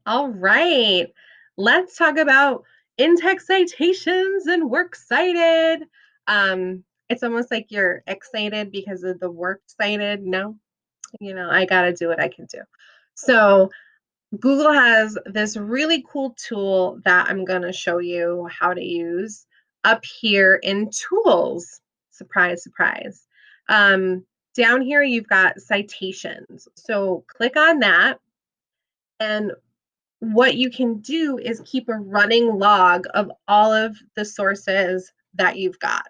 All right. Let's talk about in-text citations and works cited. It's almost like you're excited because of the works cited. No, I got to do what I can do. So Google has this really cool tool that I'm going to show you how to use up here in tools. Surprise, surprise. Um, Down here, you've got citations. So click on that. And what you can do is keep a running log of all of the sources that you've got.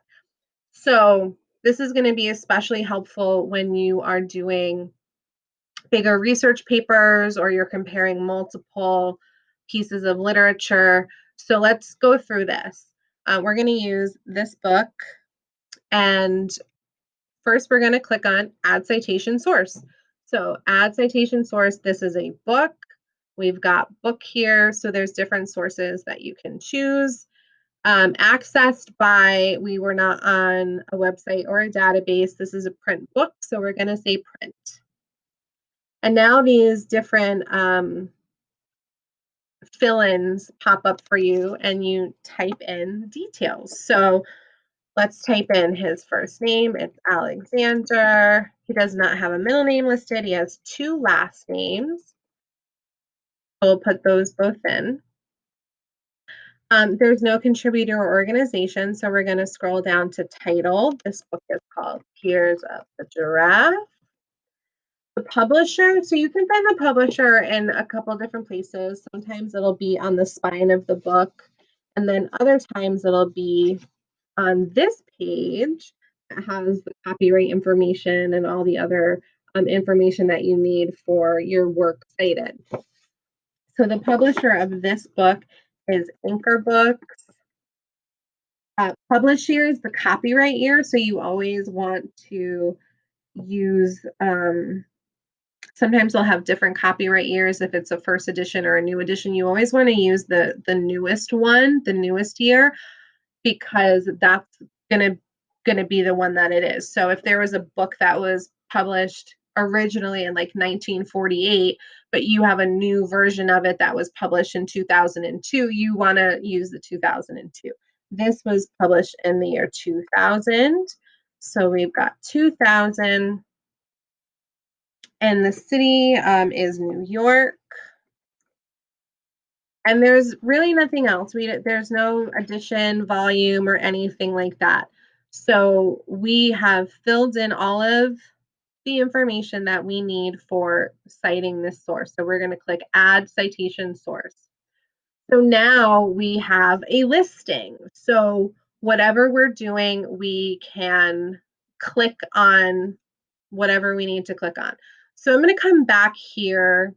So this is going to be especially helpful when you are doing bigger research papers or you're comparing multiple pieces of literature. So let's go through this. We're going to use this book, and first we're going to click on Add Citation Source. So Add Citation Source, this is a book. We've got book here, so there's different sources that you can choose. Accessed by, we were not on a website or a database. This is a print book, so we're going to say print. And now these different fill-ins pop up for you, and you type in details. So let's type in his first name. It's Alexander. He does not have a middle name listed. He has 2 last names. We'll put those both in. There's no contributor or organization, so we're going to scroll down to title. This book is called Tears of the Giraffe. The publisher, so you can find the publisher in a couple different places. Sometimes it'll be on the spine of the book, and then other times it'll be on this page that has the copyright information and all the other information that you need for your work cited. So the publisher of this book is Anchor Books. Publish year is the copyright year, so you always want to use, sometimes they'll have different copyright years. If it's a first edition or a new edition, you always want to use the newest one, the newest year, because that's gonna be the one that it is. So if there was a book that was published originally in like 1948, but you have a new version of it that was published in 2002, you want to use the 2002. This was published in the year 2000. So we've got 2000, and the city is New York. And there's really nothing else. There's no edition, volume, or anything like that. So we have filled in all of the information that we need for citing this source. So we're going to click Add Citation Source. So now we have a listing. So whatever we're doing, we can click on whatever we need to click on. So I'm going to come back here.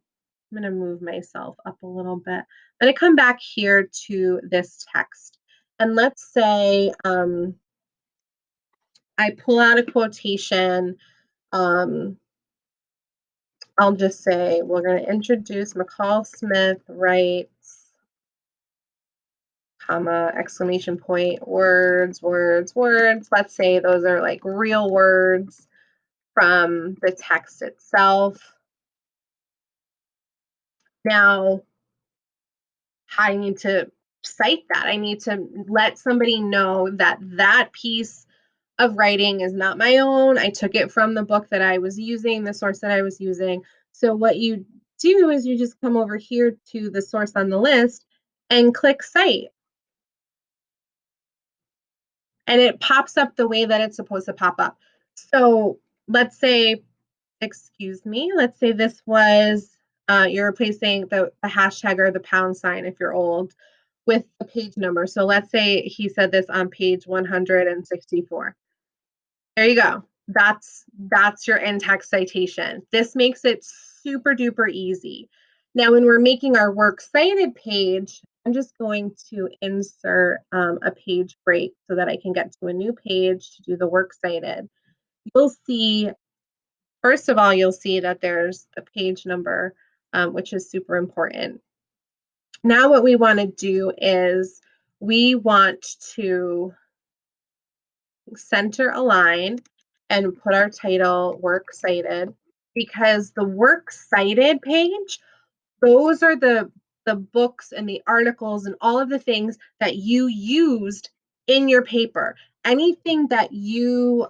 I'm going to move myself up a little bit. I'm going to come back here to this text. And let's say I pull out a quotation. I'll just say we're going to introduce McCall Smith writes, comma, exclamation point, words, words, words. Let's say those are like real words from the text itself. Now, I need to cite that. I need to let somebody know that that piece of writing is not my own. I took it from the book that I was using, the source that I was using. So what you do is you just come over here to the source on the list and click cite. And it pops up the way that it's supposed to pop up. So let's say, excuse me, let's say this was, you're replacing the hashtag or the pound sign if you're old with the page number. So let's say he said this on page 164. There you go. That's your in-text citation. This makes it super duper easy. Now, when we're making our works cited page, I'm just going to insert a page break so that I can get to a new page to do the works cited. You'll see, first of all, you'll see that there's the page number, which is super important. Now what we want to do is we want to center align and put our title works cited, because the works cited page, those are the the books and the articles and all of the things that you used in your paper. Anything that you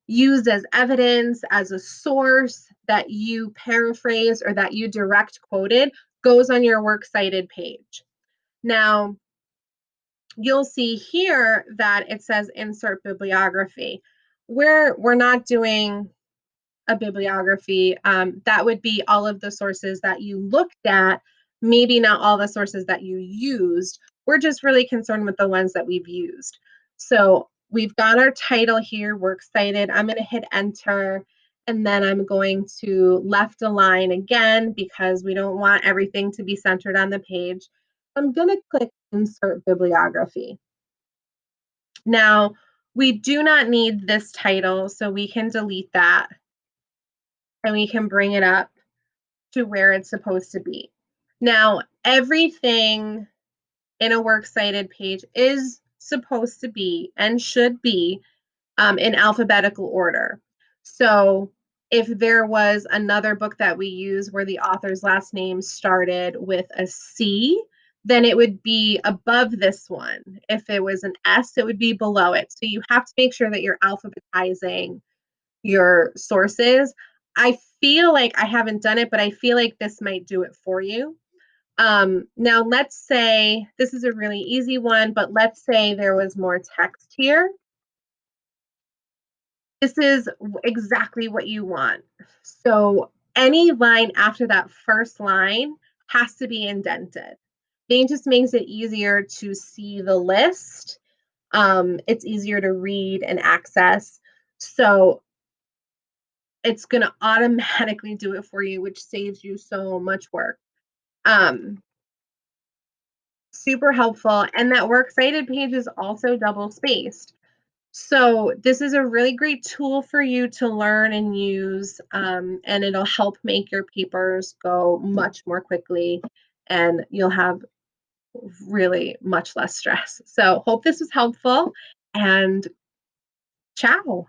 used as evidence, as a source, that you paraphrase or that you direct quoted goes on your works cited page. Now, you'll see here that it says insert bibliography. We're not doing a bibliography. That would be all of the sources that you looked at, maybe not all the sources that you used. We're just really concerned with the ones that we've used. So we've got our title here, works cited. I'm going to hit enter, and then I'm going to left align again because we don't want everything to be centered on the page. I'm going to click insert bibliography. Now, we do not need this title, so we can delete that and we can bring it up to where it's supposed to be. Now, everything in a works cited page is supposed to be and should be in alphabetical order. So if there was another book that we use where the author's last name started with a C, then it would be above this one. If it was an S, it would be below it. So you have to make sure that you're alphabetizing your sources. I feel like I haven't done it, but I feel like this might do it for you. Now, let's say this is a really easy one, but let's say there was more text here. This is exactly what you want. So any line after that first line has to be indented. It just makes it easier to see the list. It's easier to read and access. So it's going to automatically do it for you, which saves you so much work. Super helpful. And that works cited page is also double spaced. So this is a really great tool for you to learn and use, and it'll help make your papers go much more quickly, and you'll have really much less stress. So hope this was helpful, and ciao.